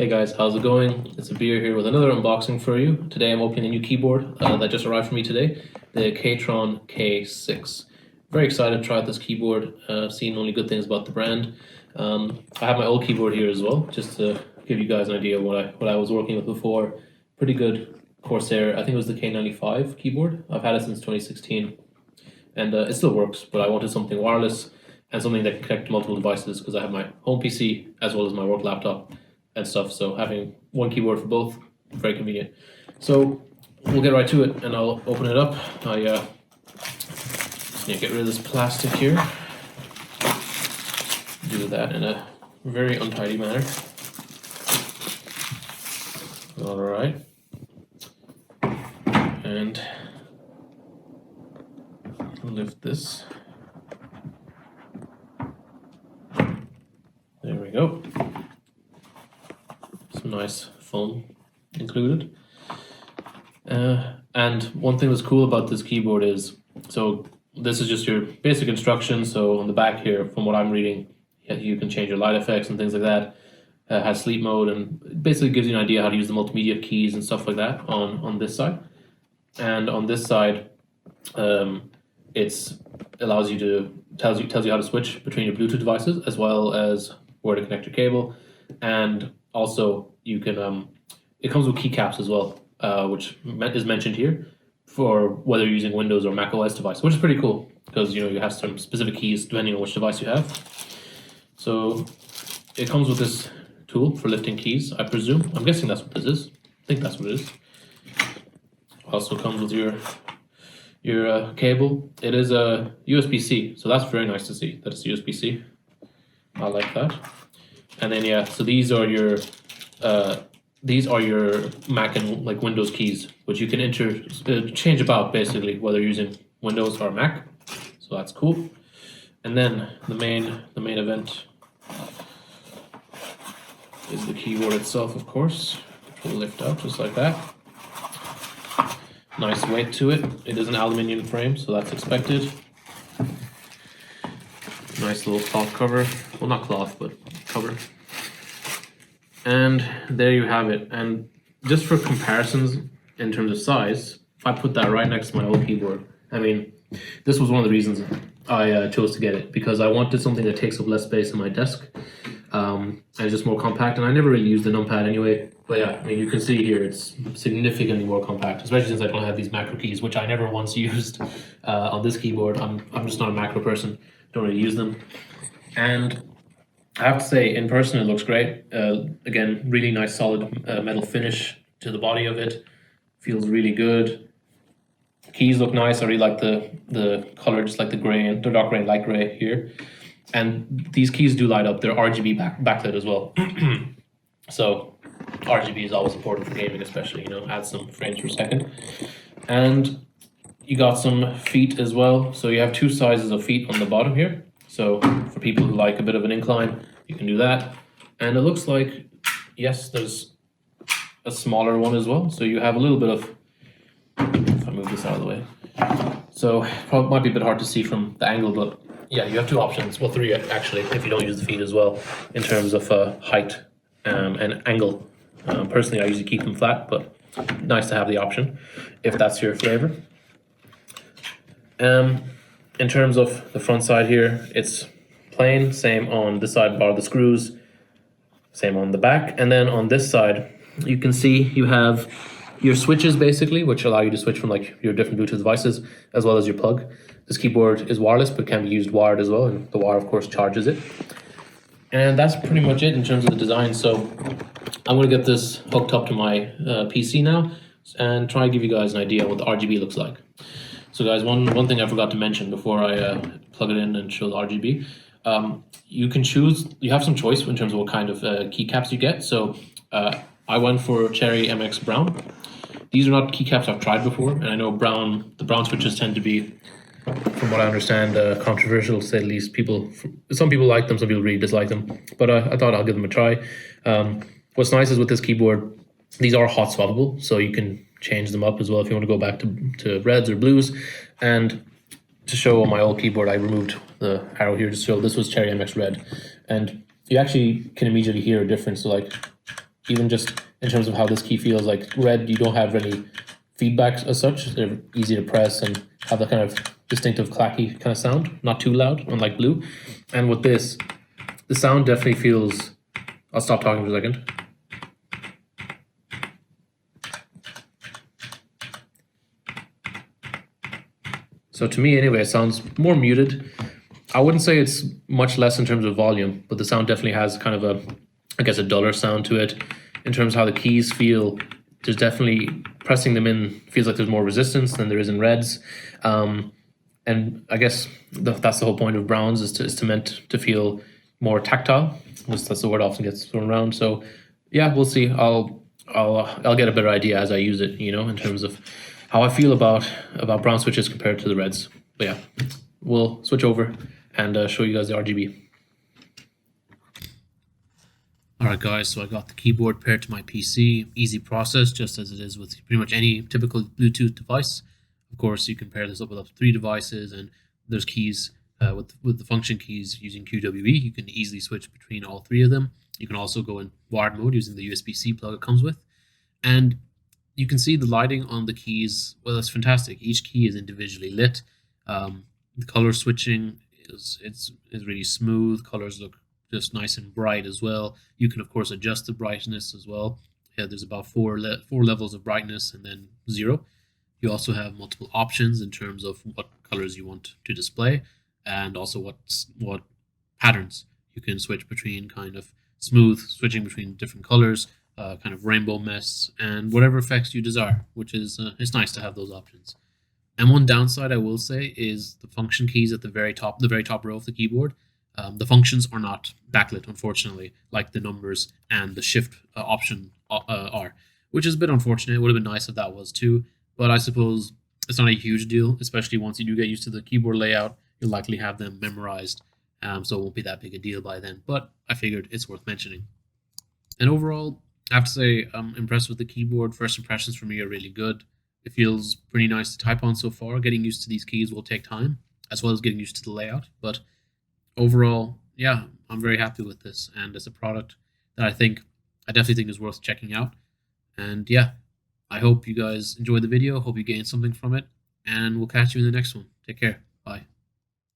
Hey guys, how's it going? It's a beer here with another unboxing for you. Today I'm opening a new keyboard that just arrived for me today, the Keychron K6. Very excited to try out this keyboard. I've seen only good things about the brand. I have my old keyboard here as well, just to give you guys an idea of what I was working with before. Pretty good Corsair, I think it was the K95 keyboard. I've had it since 2016 and it still works, but I wanted something wireless and something that can connect to multiple devices because I have my home PC as well as my work laptop and stuff, so having one keyboard for both, very convenient. So we'll get right to it and I'll open it up. I just need to get rid of this plastic here. Do that in a very untidy manner. Alright. And lift this. There we go. Some nice foam included. And one thing that's cool about this keyboard is, so this is just your basic instructions. So on the back here, from what I'm reading, you can change your light effects and things like that. Has sleep mode and it basically gives you an idea how to use the multimedia keys and stuff like that on this side. And on this side, it allows you to tells you how to switch between your Bluetooth devices as well as where to connect your cable, and also you can it comes with keycaps as well, which is mentioned here for whether you're using Windows or Mac OS device, which is pretty cool because you have some specific keys depending on which device you have. So it comes with this tool for lifting keys, I presume. I'm guessing that's what this is. I think that's what it is. Also comes with your cable. It is a USB-C, so that's very nice to see that it's USB-C. I like that. And then yeah, so these are your Mac and like Windows keys, which you can change about basically whether you're using Windows or Mac. So that's cool. And then the main event is the keyboard itself, of course, which will lift out just like that. Nice weight to it. It is an aluminium frame, so that's expected. Nice little cloth cover. Well, not cloth, but cover. And there you have it. And just for comparisons in terms of size, if I put that right next to my old keyboard, I mean, this was one of the reasons I chose to get it, because I wanted something that takes up less space on my desk. And it's just more compact, and I never really used the numpad anyway. But yeah, I mean, you can see here it's significantly more compact, especially since I don't have these macro keys, which I never once used on this keyboard. I'm just not a macro person, don't really use them. And I have to say, in person, it looks great. Again, really nice solid metal finish to the body of it. Feels really good. Keys look nice. I really like the color, just like the gray and the dark gray and light gray here. And these keys do light up. They're RGB backlit as well. So RGB is always important for gaming, especially, add some frames per second. And you got some feet as well. So you have two sizes of feet on the bottom here. So for people who like a bit of an incline, you can do that. And it looks like, yes, there's a smaller one as well. So you have a little bit of, if I move this out of the way. So probably might be a bit hard to see from the angle, but yeah, you have two options. Well, three actually, if you don't use the feet as well, in terms of height and angle. Personally, I usually keep them flat, but nice to have the option if that's your flavor. In terms of the front side here, it's plain, same on this side, bar the screws, same on the back. And then on this side, you can see you have your switches basically, which allow you to switch from like your different Bluetooth devices, as well as your plug. This keyboard is wireless, but can be used wired as well, and the wire, of course, charges it. And that's pretty much it in terms of the design. So I'm going to get this hooked up to my PC now and try to give you guys an idea of what the RGB looks like. So guys, one thing I forgot to mention before I plug it in and show the RGB, you can choose, you have some choice in terms of what kind of keycaps you get. So I went for Cherry MX Brown. These are not keycaps I've tried before, and I know the brown switches tend to be, from what I understand, controversial to say the least. Some people like them, some people really dislike them, but I thought I'll give them a try. What's nice is with this keyboard, these are hot swappable, so you can change them up as well if you want to go back to reds or blues. And to show on my old keyboard, I removed the arrow here to show this was Cherry MX Red, and you actually can immediately hear a difference. So like even just in terms of how this key feels. Like red, you don't have any feedback as such. They're easy to press and have that kind of distinctive clacky kind of sound, not too loud, unlike blue. And with this, the sound definitely feels. I'll stop talking for a second. So to me, anyway, it sounds more muted. I wouldn't say it's much less in terms of volume, but the sound definitely has kind of a, I guess, a duller sound to it. In terms of how the keys feel, there's definitely pressing them in feels like there's more resistance than there is in reds. And I guess that's the whole point of browns is to meant to feel more tactile. That's the word often gets thrown around. So yeah, we'll see. I'll get a better idea as I use it, you know, in terms of how I feel about brown switches compared to the reds. But yeah, we'll switch over and show you guys the RGB. Alright guys, so I got the keyboard paired to my PC. Easy process, just as it is with pretty much any typical Bluetooth device. Of course, you can pair this up with up to 3 devices, and there's keys with the function keys using QWE. You can easily switch between all 3 of them. You can also go in wired mode using the USB-C plug it comes with. And you can see the lighting on the keys. Well, it's fantastic. Each key is individually lit. The color switching is really smooth. Colors look just nice and bright as well. You can of course adjust the brightness as well. Yeah, there's about four levels of brightness and then 0. You also have multiple options in terms of what colors you want to display, and also what patterns you can switch between. Kind of smooth switching between different colors, kind of rainbow mess, and whatever effects you desire, which is it's nice to have those options. And one downside I will say is the function keys at the very top row of the keyboard. The functions are not backlit, unfortunately, like the numbers and the shift option are, which is a bit unfortunate. It would have been nice if that was too, but I suppose it's not a huge deal, especially once you do get used to the keyboard layout. You'll likely have them memorized, so it won't be that big a deal by then, but I figured it's worth mentioning. And overall, I have to say I'm impressed with the keyboard. First impressions for me are really good. It feels pretty nice to type on so far. Getting used to these keys will take time, as well as getting used to the layout, but overall, yeah, I'm very happy with this, and it's a product that I definitely think is worth checking out. And yeah, I hope you guys enjoyed the video. Hope you gained something from it, and we'll catch you in the next one. Take care. Bye.